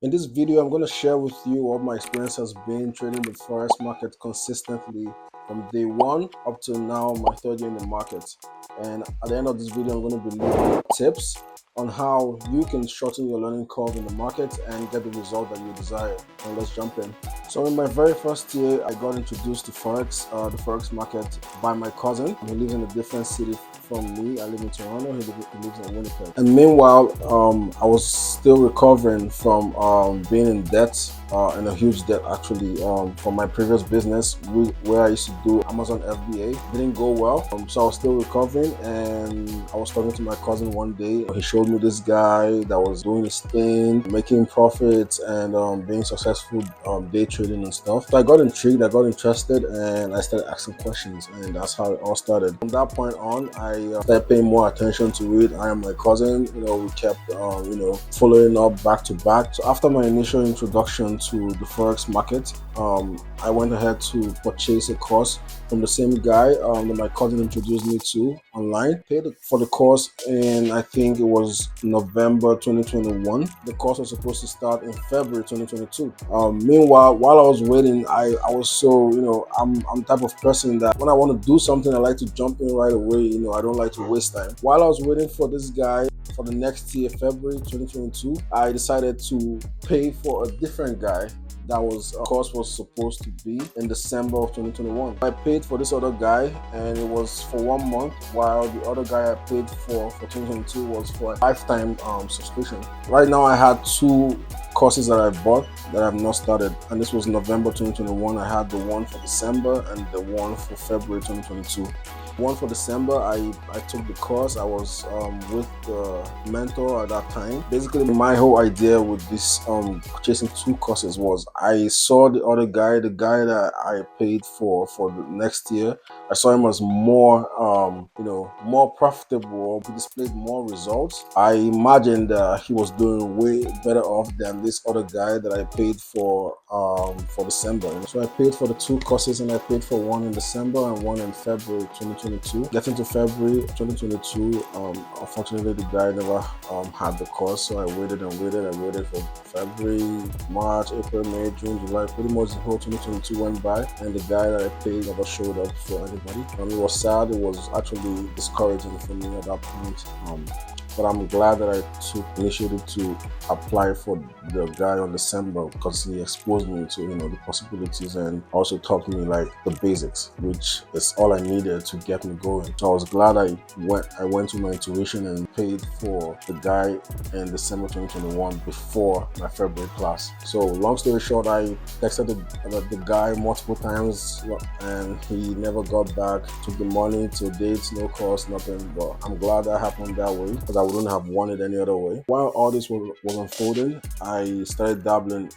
In this video, I'm going to share with you what my experience has been trading the forex market consistently from day one up to now, my third year in the market. And at the end of this video, I'm going to be leaving tips on how you can shorten your learning curve in the market and get the result that you desire. And let's jump in. So in my very first year, I got introduced to forex, the forex market, by my cousin. He lives in a different city from me. I live in Toronto. He lives in Winnipeg. And meanwhile, I was still recovering from being in debt, and a huge debt actually, from my previous business, where I used to do Amazon FBA. Didn't go well, so I was still recovering. And I was talking to my cousin one day. He showed me this guy that was doing his thing, making profits and being successful day trading and stuff. So I got intrigued, I got interested, and I started asking questions, and that's how it all started. From that point on, I started paying more attention to it. I and my cousin, we kept following up back to back. So after my initial introduction to the forex market, I went ahead to purchase a course from the same guy that my cousin introduced me to online. Paid for the course in, I think it was November 2021. The course was supposed to start in February 2022. Meanwhile, while I was waiting, I was so, I'm the type of person that when I want to do something, I like to jump in right away. I don't like to waste time. While I was waiting for this guy for the next year, February 2022, I decided to pay for a different guy that was course was supposed to be in December of 2021. I paid for this other guy, and it was for 1 month, while the other guy I paid for 2022 was for a lifetime subscription. Right now, I had two courses that I bought that I've not started, and this was November 2021. I had the one for December and the one for February 2022. One for December, I took the course. I was with the mentor at that time. Basically, my whole idea with this purchasing two courses was I saw the other guy, the guy that I paid for the next year. I saw him as more, more profitable. He displayed more results. I imagined that he was doing way better off than this other guy that I paid for December. So I paid for the two courses, and I paid for one in December and one in February 2022. Getting to February 2022, unfortunately, the guy never had the course, so I waited and waited. I waited for February, March, April, May, June, July. Pretty much the whole 2022 went by, and the guy that I paid never showed up for anybody. It was sad. It was actually discouraging for me at that point. But I'm glad that I took initiative to apply for the guy on December, because he exposed me to the possibilities and also taught me like the basics, which is all I needed to get me going. So I was glad I went to my intuition and paid for the guy in December 2021 before my February class. So long story short, I texted the guy multiple times, and he never got back. Took the money to dates, no cost, nothing. But I'm glad that happened that way, because I wouldn't have wanted any other way. While all this was unfolding, I started dabbling,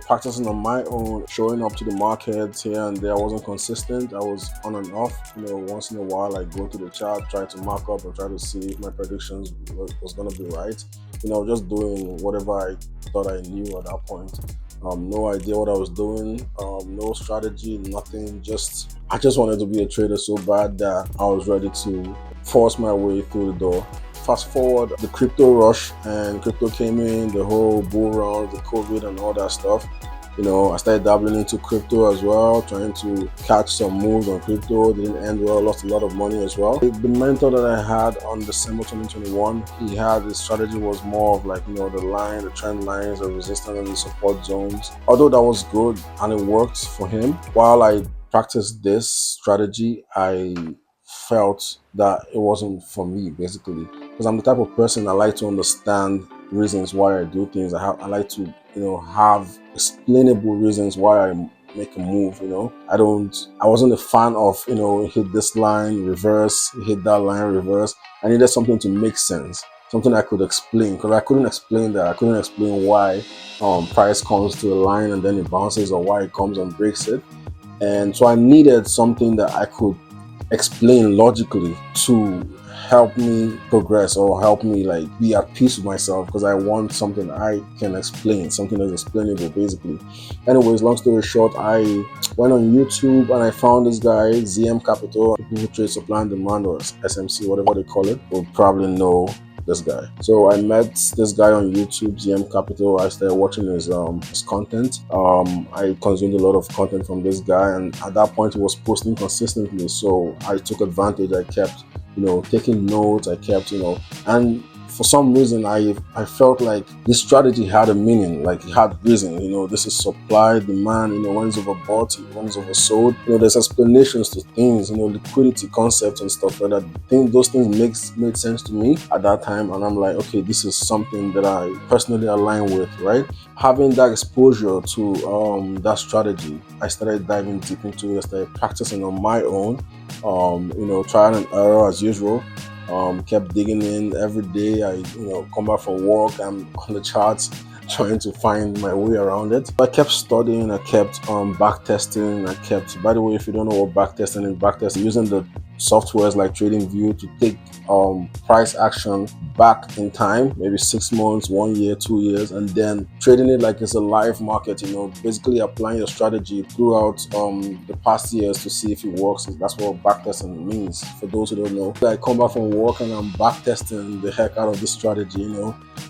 practicing on my own, showing up to the markets here and there. I wasn't consistent. I was on and off. Once in a while, I go to the chart, try to mark up and try to see if my predictions was going to be right. Just doing whatever I thought I knew at that point. No idea what I was doing, no strategy, nothing. I just wanted to be a trader so bad that I was ready to force my way through the door. Fast forward, the crypto rush, and crypto came in, the whole bull run, the COVID and all that stuff. I started dabbling into crypto as well, trying to catch some moves on crypto. Didn't end well, lost a lot of money as well. The mentor that I had on December 2021, he had his strategy was more of like, the trend lines, the resistance and the support zones. Although that was good and it worked for him, while I practiced this strategy, I felt that it wasn't for me, basically, because I'm the type of person I like to understand reasons why I do things. I like to have explainable reasons why I make a move. I wasn't a fan of hit this line, reverse, hit that line, reverse. I needed something to make sense, something I could explain, because I couldn't explain that. I couldn't explain why price comes to a line and then it bounces, or why it comes and breaks it. And so I needed something that I could explain logically to help me progress, or help me like be at peace with myself, because I want something I can explain, something that's explainable, basically. Anyways, long story short, I went on YouTube and I found this guy, ZM Capital. People who trade supply and demand, or SMC, whatever they call it, will probably know this guy. So I met this guy on YouTube, ZM Capital. I started watching his content. I consumed a lot of content from this guy, and at that point he was posting consistently. So I took advantage. I kept, taking notes. I kept, and for some reason I felt like this strategy had a meaning, like it had reason. This is supply, demand, when it's overbought, when it's oversold. There's explanations to things, liquidity concepts and stuff like that. Those things made sense to me at that time, and I'm like, okay, this is something that I personally align with, right? Having that exposure to that strategy, I started diving deep into it. I started practicing on my own, trial and error as usual. Kept digging in every day. I, come back from work, I'm on the charts trying to find my way around it. I kept studying, I kept back testing, by the way, if you don't know what back testing using the softwares like TradingView to take price action back in time, maybe 6 months, 1 year, 2 years, and then trading it like it's a live market, basically applying your strategy throughout the past years to see if it works. That's what backtesting means for those who don't know. I come back from work and I'm backtesting the heck out of this strategy,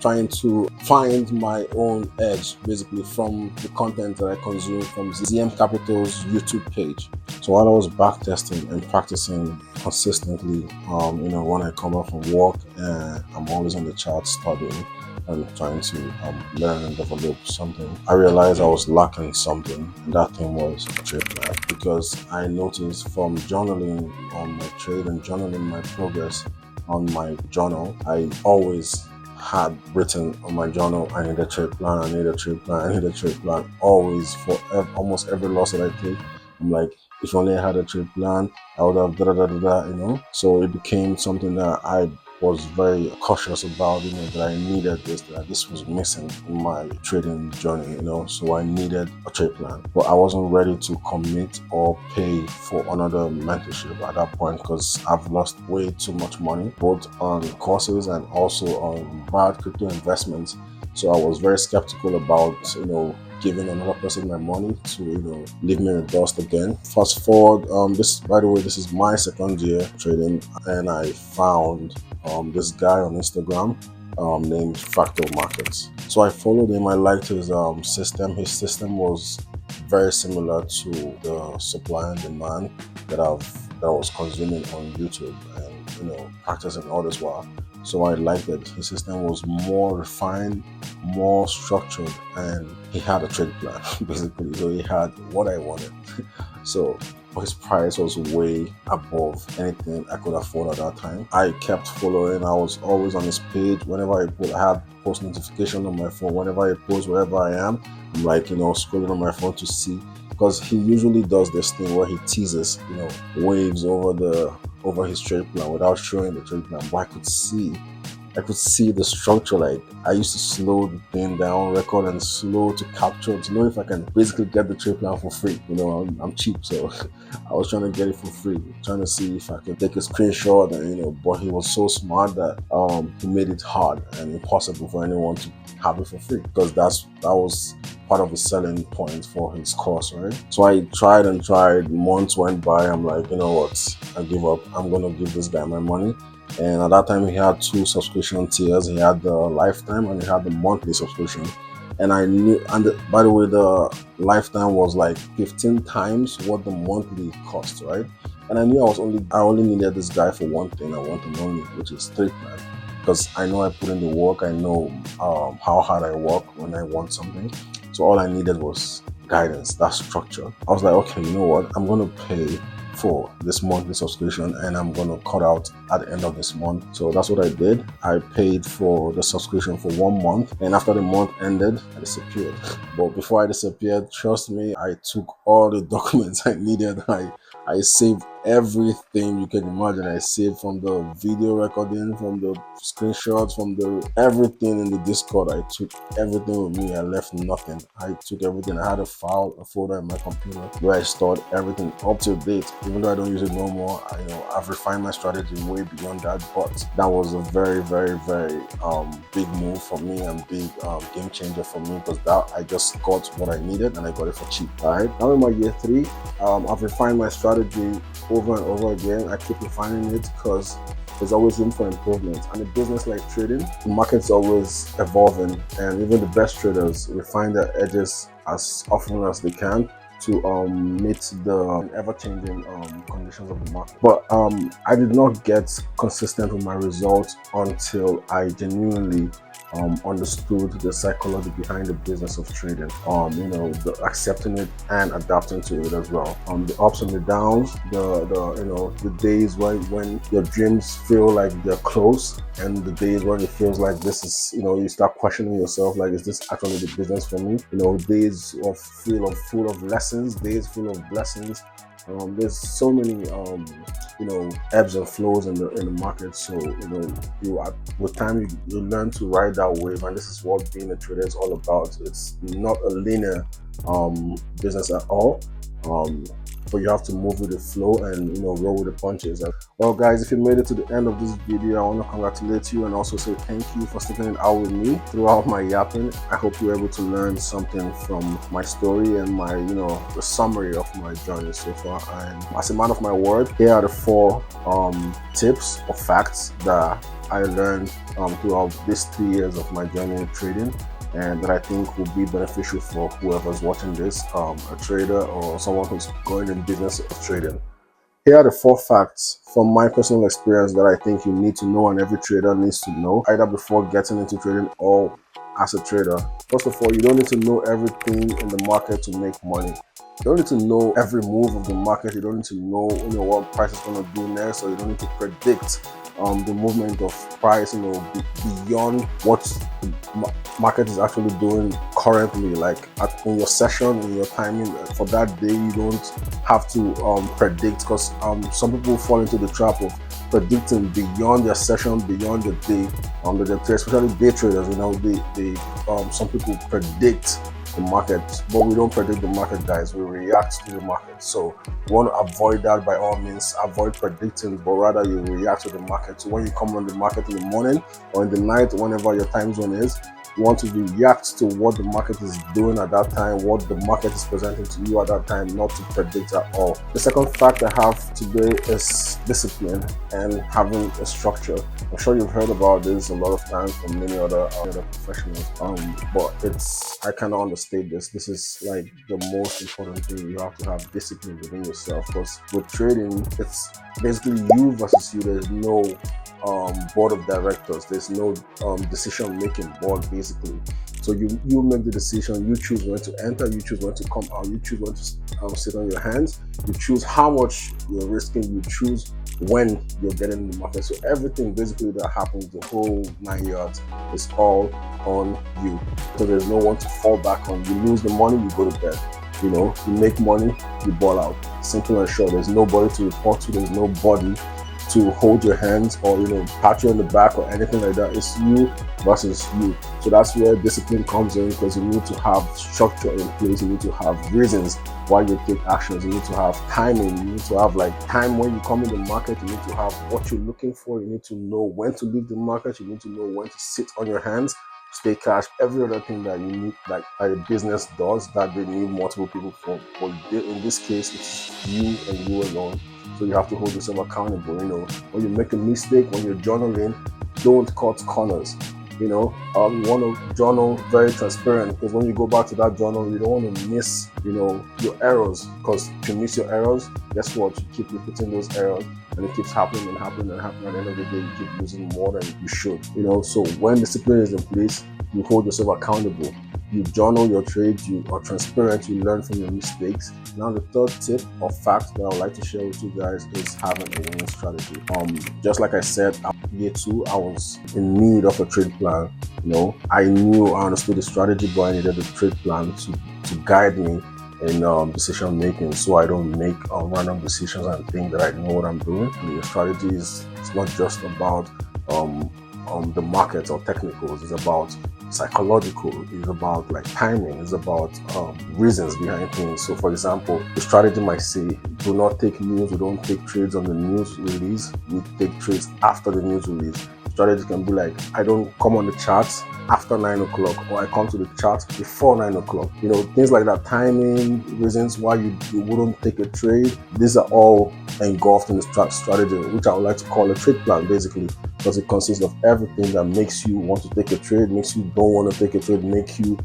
trying to find my own edge basically from the content that I consume from ZM Capital's YouTube page. So while I was backtesting and practicing consistently, when I come back from work, I'm always on the chart studying and trying to learn and develop something. I realized I was lacking something, and that thing was a trade plan, because I noticed from journaling on my trade and journaling my progress on my journal, I always had written on my journal, I need a trade plan, I need a trade plan, I need a trade plan. Always, for almost every loss that I take, I'm like, if only I had a trade plan, I would have So it became something that I was very cautious about, that I needed that this was missing in my trading journey, so I needed a trade plan. But I wasn't ready to commit or pay for another mentorship at that point, because I've lost way too much money, both on courses and also on bad crypto investments. So I was very skeptical about, giving another person my money to, leave me in the dust again. Fast forward, by the way, this is my second year trading, and I found this guy on Instagram named Fractal Markets. So I followed him. I liked his system. His system was very similar to the supply and demand that I was consuming on YouTube and practicing all this while. So I liked it. His system was more refined, more structured, and he had a trade plan basically. So he had what I wanted. So his price was way above anything I could afford at that time. I kept following. I was always on his page. Whenever I had post notification on my phone. Whenever I post wherever I am, I'm like, scrolling on my phone to see, because he usually does this thing where he teases, waves over his trade plan without showing the trade plan. But I could see the structure. Like, I used to slow the thing down, record and slow to capture, to know if I can basically get the trade plan for free. I'm cheap, so I was trying to get it for free, trying to see if I could take a screenshot, and but he was so smart that he made it hard and impossible for anyone to have it for free, because that was part of the selling point for his course, right? So I tried and tried. Months went by. I'm like, you know what? I give up. I'm gonna give this guy my money. And at that time, he had 2 subscription tiers. He had the lifetime and he had the monthly subscription. And I knew, and by the way, the lifetime was like 15 times what the monthly cost, right? And I knew I only needed this guy for one thing, and one thing only, which is trade plan. Because I know I put in the work. I know how hard I work when I want something. So all I needed was guidance, that structure. I was like, okay, you know what? I'm going to pay for this monthly subscription, and I'm going to cut out at the end of this month. So that's what I did. I paid for the subscription for 1 month, and after the month ended, I disappeared. But before I disappeared, trust me, I took all the documents I needed. I saved everything you can imagine. I saved from the video recording, from the screenshots, from the everything in the Discord. I took everything with me. I left nothing. I took everything. I had a folder in my computer where I stored everything up to date. Even though I don't use it no more, I've refined my strategy way beyond that. But that was a very, very, very big move for me, and big game changer for me, because that I just got what I needed, and I got it for cheap. All right. Now in my year 3, I've refined my strategy over and over again. I keep refining it, because there's always room for improvement. And a business like trading, the market's always evolving, and even the best traders refine their edges as often as they can to meet the ever-changing conditions of the market. But I did not get consistent with my results until I genuinely understood the psychology behind the business of trading. Accepting it and adapting to it as well. The ups and the downs, the days when your dreams feel like they're close, and the days when it feels like this is, you start questioning yourself, like, is this actually the business for me? Days full of lessons, days full of blessings. There's so many ebbs and flows in the market. So with time you learn to ride that wave, and this is what being a trader is all about. It's not a linear business at all. But you have to move with the flow and roll with the punches. Well, guys, if you made it to the end of this video, I want to congratulate you and also say thank you for sticking it out with me throughout my yapping. I hope you're able to learn something from my story and my the summary of my journey so far. And as a man of my word, here are the 4 tips or facts that I learned throughout these 3 years of my journey in trading, and that I think will be beneficial for whoever's watching this, a trader or someone who's going in business of trading. Here are the 4 facts from my personal experience that I think you need to know and every trader needs to know, either before getting into trading or as a trader. First of all, you don't need to know everything in the market to make money. You don't need to know every move of the market. You don't need to know what price is going to do next, or you don't need to predict the movement of price beyond what the market is actually doing currently. Like in your session, in your timing for that day, you don't have to predict, because some people fall into the trap of predicting beyond their session, beyond the day. Especially day traders, some people predict the market, but we don't predict the market, guys. We react to the market. So you want to avoid that by all means. Avoid predicting, but rather you react to the market. So when you come on the market in the morning or in the night, whenever your time zone is, you want to react to what the market is doing at that time, what the market is presenting to you at that time, not to predict at all. The second fact I have today is discipline and having a structure. I'm sure you've heard about this a lot of times from many other professionals, but I cannot understate this. This is like the most important thing. You have to have discipline within yourself, because with trading, it's basically you versus you. There's no board of directors, there's no decision-making board, basically. So you make the decision, you choose when to enter, you choose when to come out, you choose when to sit on your hands, you choose how much you're risking, you choose when you're getting in the market. So everything basically that happens, the whole 9 yards, is all on you. So there's no one to fall back on. You lose the money, you go to bed. You make money, you ball out. Simple and short. There's nobody to report to, there's nobody to hold your hands or pat you on the back or anything like that. It's you versus you. So that's where discipline comes in, because you need to have structure in place. You need to have reasons why you take actions. You need to have timing. You need to have time when you come in the market. You need to have what you're looking for. You need to know when to leave the market. You need to know when to sit on your hands, stay cash, every other thing that you need, like a business does, that they need multiple people for. But in this case, it's you and you alone. So you have to hold yourself accountable. When you make a mistake, when you're journaling, don't cut corners. You want to journal very transparent, because when you go back to that journal, you don't want to miss, your errors. Because if you miss your errors, guess what? You keep repeating those errors, and it keeps happening and happening and happening. At the end of the day, you keep losing more than you should. So when discipline is in place, you hold yourself accountable. You journal your trades, you are transparent, you learn from your mistakes. Now the third tip or fact that I would like to share with you guys is having a winning strategy. Just like I said, year 2, I was in need of a trade plan. I understood the strategy, but I needed a trade plan to guide me in decision making, so I don't make random decisions and think that I know what I'm doing. The strategy it's not just about the market or technicals. It's about psychological, it's about timing, it's about reasons behind things. So for example, the strategy might say, do not take news, we don't take trades on the news release, we take trades after the news release. Strategy can be I don't come on the charts after 9 o'clock, or I come to the chart before 9 o'clock. You know, things like that, timing, reasons why you wouldn't take a trade. These are all engulfed in the strategy, which I would like to call a trade plan, basically, because it consists of everything that makes you want to take a trade, makes you don't want to take a trade, make you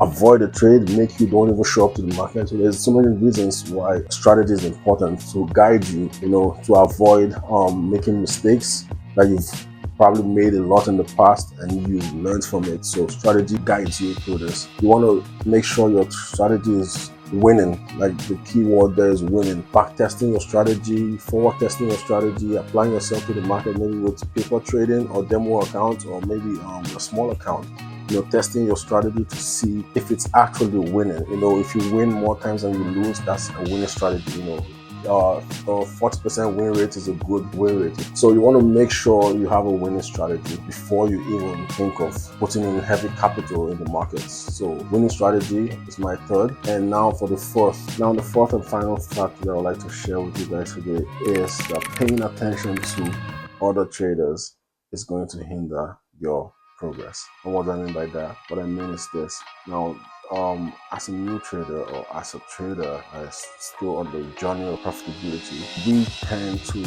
avoid a trade, make you don't even show up to the market. So there's so many reasons why strategy is important to guide you, you know, to avoid making mistakes that you've probably made a lot in the past and you learned from it. So strategy guides you through this. You want to make sure your strategy is winning. Like the key word there is winning. Back testing your strategy, forward testing your strategy, applying yourself to the market, maybe with paper trading or demo account, or maybe a small account. You know, testing your strategy to see if it's actually winning. You know, if you win more times than you lose, that's a winning strategy. You know, 40% win rate is a good win rate. So you want to make sure you have a winning strategy before you even think of putting in heavy capital in the markets. So winning strategy is my third. And now for the fourth. Now the fourth and final fact that I would like to share with you guys today is that paying attention to other traders is going to hinder your progress. And what do I mean by that? What I mean is this. Now, as a new trader or as a trader still on the journey of profitability, we tend to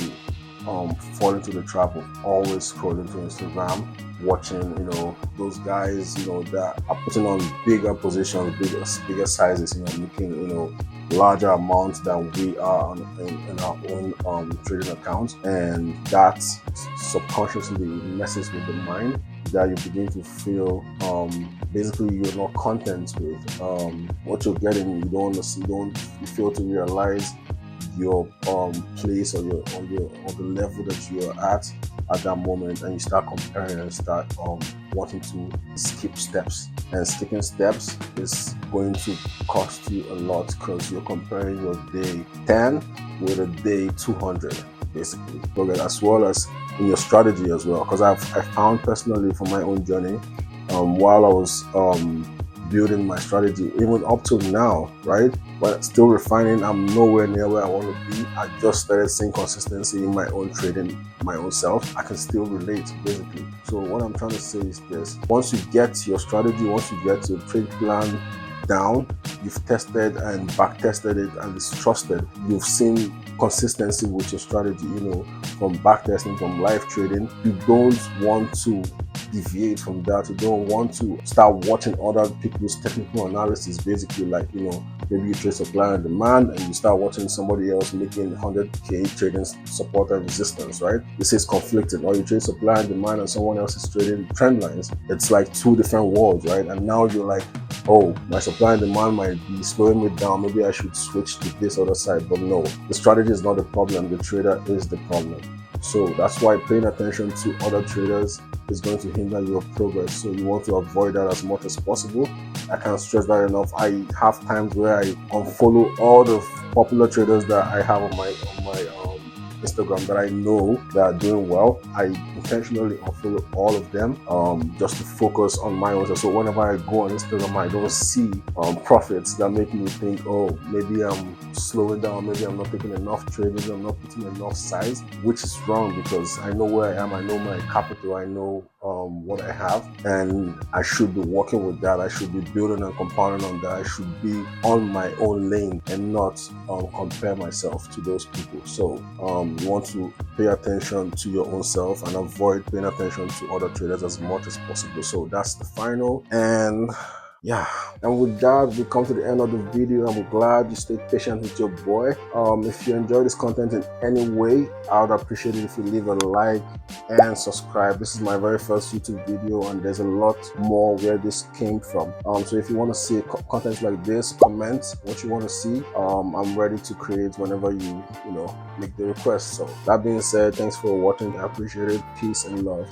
fall into the trap of always scrolling through Instagram, watching, you know, those guys, you know, that are putting on bigger positions, bigger sizes, you know, making, you know, larger amounts than we are in our own trading accounts, and that subconsciously messes with the mind, that you begin to feel basically you're not content with what you're getting. You fail to realize your place or the level that you're at that moment, and you start comparing and start wanting to skip steps. And skipping steps is going to cost you a lot, because you're comparing your day 10 with a day 200, basically. As well as in your strategy as well, because I found personally from my own journey, while I was building my strategy, even up to now, right, but still refining, I'm nowhere near where I want to be. I just started seeing consistency in my own trading, my own self. I can still relate, basically. So what I'm trying to say is this: once you get your strategy, once you get your trade plan down, you've tested and back tested it and it's trusted, you've seen consistency with your strategy, you know, from back testing, from live trading, you don't want to deviate from that. You don't want to start watching other people's technical analysis, basically, like, you know, maybe you trade supply and demand and you start watching somebody else making 100k trading support and resistance, right? This is conflicting. Or you trade supply and demand and someone else is trading trend lines. It's like two different worlds, right? And now you're like, oh, my supply and demand might be slowing me down, maybe I should switch to this other side. But no, the strategy is not the problem, the trader is the problem. So that's why paying attention to other traders is going to hinder your progress. So you want to avoid that as much as possible. I can't stress that enough. I have times where I unfollow all the popular traders that I have on my Instagram that I know that are doing well. I intentionally unfollow all of them just to focus on my own. So whenever I go on Instagram, I don't see profits that make me think, oh, maybe I'm slowing down, maybe I'm not taking enough trade, maybe I'm not putting enough size, which is wrong, because I know where I am, I know my capital, I know what I have, and I should be working with that. I should be building and compounding on that. I should be on my own lane and not compare myself to those people. So you want to pay attention to your own self and avoid paying attention to other traders as much as possible. So that's the final. And yeah, and with that, we come to the end of the video. I'm glad you stayed patient with your boy. If you enjoy this content in any way, I would appreciate it if you leave a like and subscribe. This is my very first YouTube video, and there's a lot more where this came from. So if you want to see content like this, comment what you want to see. I'm ready to create whenever you make the request. So that being said, thanks for watching. I appreciate it. Peace and love.